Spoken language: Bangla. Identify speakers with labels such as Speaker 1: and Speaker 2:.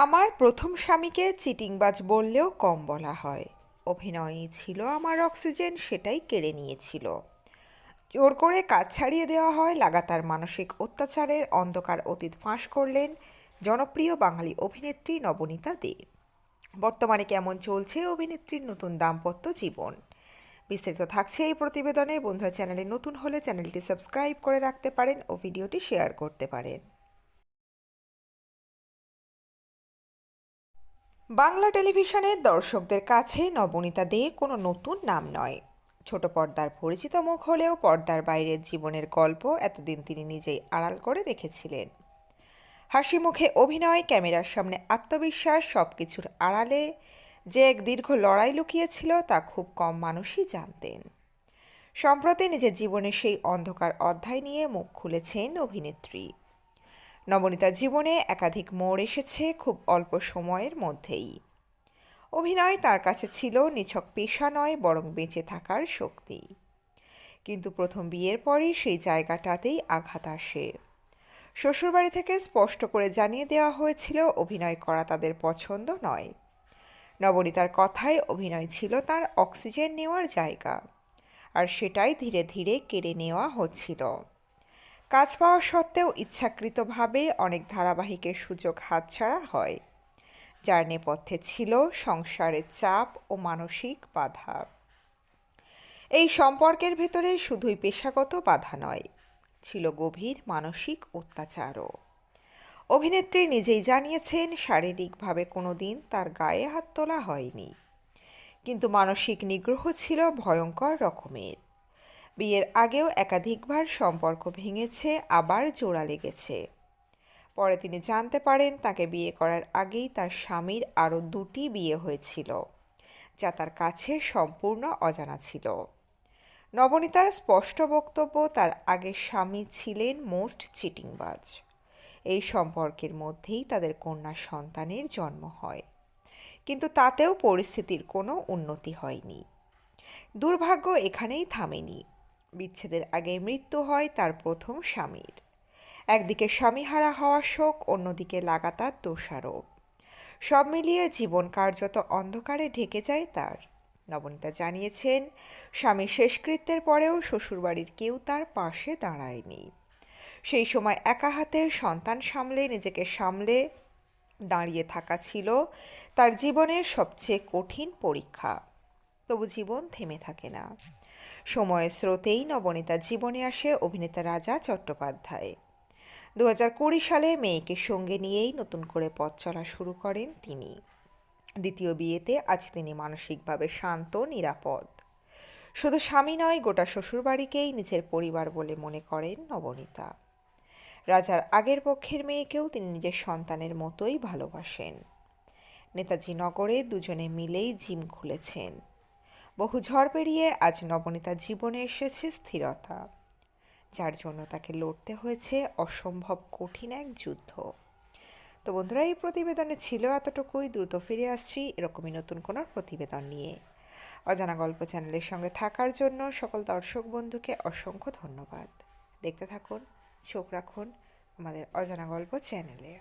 Speaker 1: আমার প্রথম স্বামীকে চিটিংবাজ বললেও কম বলা হয়। অভিনয়ই ছিল আমার অক্সিজেন, সেটাই কেড়ে নিয়েছিল। জোর করে কাজ ছাড়িয়ে দেওয়া হয়, লাগাতার মানসিক অত্যাচারের অন্ধকার অতীত ফাঁস করলেন জনপ্রিয় বাঙালি অভিনেত্রী নবনীতা দে। বর্তমানে কেমন চলছে অভিনেত্রীর নতুন দাম্পত্য জীবন, বিস্তারিত থাকছে এই প্রতিবেদনে। বন্ধুরা, চ্যানেলে নতুন হলে চ্যানেলটি সাবস্ক্রাইব করে রাখতে পারেন ও ভিডিওটি শেয়ার করতে পারেন। বাংলা টেলিভিশনের দর্শকদের কাছে নবনীতা দে কোনো নতুন নাম নয়। ছোট পর্দার পরিচিত মুখ হলেও পর্দার বাইরের জীবনের গল্প এতদিন তিনি নিজেই আড়াল করে রেখেছিলেন। হাসি মুখে অভিনয়, ক্যামেরার সামনে আত্মবিশ্বাস, সব কিছুর আড়ালে যে এক দীর্ঘ লড়াই লুকিয়েছিল তা খুব কম মানুষই জানতেন। সম্প্রতি নিজের জীবনের সেই অন্ধকার অধ্যায় নিয়ে মুখ খুলেছেন অভিনেত্রী। নবনীতার জীবনে একাধিক মোড় এসেছে খুব অল্প সময়ের মধ্যেই। অভিনয় তার কাছে ছিল নিছক পেশা নয়, বরং বেঁচে থাকার শক্তি। কিন্তু প্রথম বিয়ের পরই সেই জায়গাটাতেই আঘাত আসে। শ্বশুরবাড়ি থেকে স্পষ্ট করে জানিয়ে দেওয়া হয়েছিল অভিনয় করা তাদের পছন্দ নয়। নবনীতার কথায় অভিনয় ছিল তার অক্সিজেন নেওয়ার জায়গা, আর সেটাই ধীরে ধীরে কেড়ে নেওয়া হচ্ছিল। কাজ পাওয়া সত্ত্বেও ইচ্ছাকৃতভাবে অনেক ধারাবাহিকের সুযোগ হাতছাড়া হয়, যার নেপথ্যে ছিল সংসারের চাপ ও মানসিক বাধা। এই সম্পর্কের ভেতরে শুধুই পেশাগত বাধা নয়, ছিল গভীর মানসিক অত্যাচারও। অভিনেত্রী নিজেই জানিয়েছেন শারীরিকভাবে কোনো দিন তার গায়ে হাত তোলা হয়নি, কিন্তু মানসিক নিগ্রহ ছিল ভয়ঙ্কর রকমের। বিয়ের আগেও একাধিকবার সম্পর্ক ভেঙেছে, আবার জোড়া লেগেছে। পরে তিনি জানতে পারেন তাকে বিয়ে করার আগেই তার স্বামীর আরও দুটি বিয়ে হয়েছিল, যা তার কাছে সম্পূর্ণ অজানা ছিল। নবনীতার স্পষ্ট বক্তব্য, তার আগের স্বামী ছিলেন মোস্ট চিটিংবাজ। এই সম্পর্কের মধ্যেই তাদের কন্যা সন্তানের জন্ম হয়, কিন্তু তাতেও পরিস্থিতির কোনো উন্নতি হয়নি। দুর্ভাগ্য এখানেই থামেনি। বিচ্ছেদের আগে মৃত্যু হয় তার প্রথম স্বামীর। একদিকে স্বামীহারা হওয়া শোক, অন্যদিকে লাগাতার দোষারোপ। সব মিলিয়ে জীবন কার্যত অন্ধকারে ঢেকে যায় তার। নবনীতা জানিয়েছেন, স্বামীর শেষকৃত্যের পরেও শ্বশুরবাড়ির কেউ তার পাশে দাঁড়ায়নি। সেই সময় একা হাতে সন্তান সামলে নিজেকে সামলে দাঁড়িয়ে থাকা ছিল তার জীবনের সবচেয়ে কঠিন পরীক্ষা। তবু জীবন থেমে থাকে না। সময়ের স্রোতেই নবনীতার জীবনে আসে অভিনেতা রাজা চট্টোপাধ্যায়। 2020 সালে মেয়েকে সঙ্গে নিয়েই নতুন করে পথ চলা শুরু করেন তিনি। দ্বিতীয় বিয়েতে আজ তিনি মানসিকভাবে শান্ত, নিরাপদ। শুধু স্বামী নয়, গোটা শ্বশুরবাড়িকেই নিজের পরিবার বলে মনে করেন নবনীতা। রাজার আগের পক্ষের মেয়েকেও তিনি নিজের সন্তানের মতোই ভালোবাসেন। নেতাজি নগরে দুজনে মিলেই জিম খুলেছেন। বহু ঝড় পেরিয়ে আজ নবনীতার জীবনে এসেছে স্থিরতা, যার জন্য তাকে লড়তে হয়েছে অসম্ভব কঠিন এক যুদ্ধ। তো বন্ধুরা, এই প্রতিবেদনে ছিল এতটুকুই। দ্রুত ফিরে আসছি এরকমই নতুন কোনো প্রতিবেদন নিয়ে। অজানা গল্প চ্যানেলের সঙ্গে থাকার জন্য সকল দর্শক বন্ধুকে অসংখ্য ধন্যবাদ। দেখতে থাকুন, চোখ রাখুন আমাদের অজানা গল্প চ্যানেলে।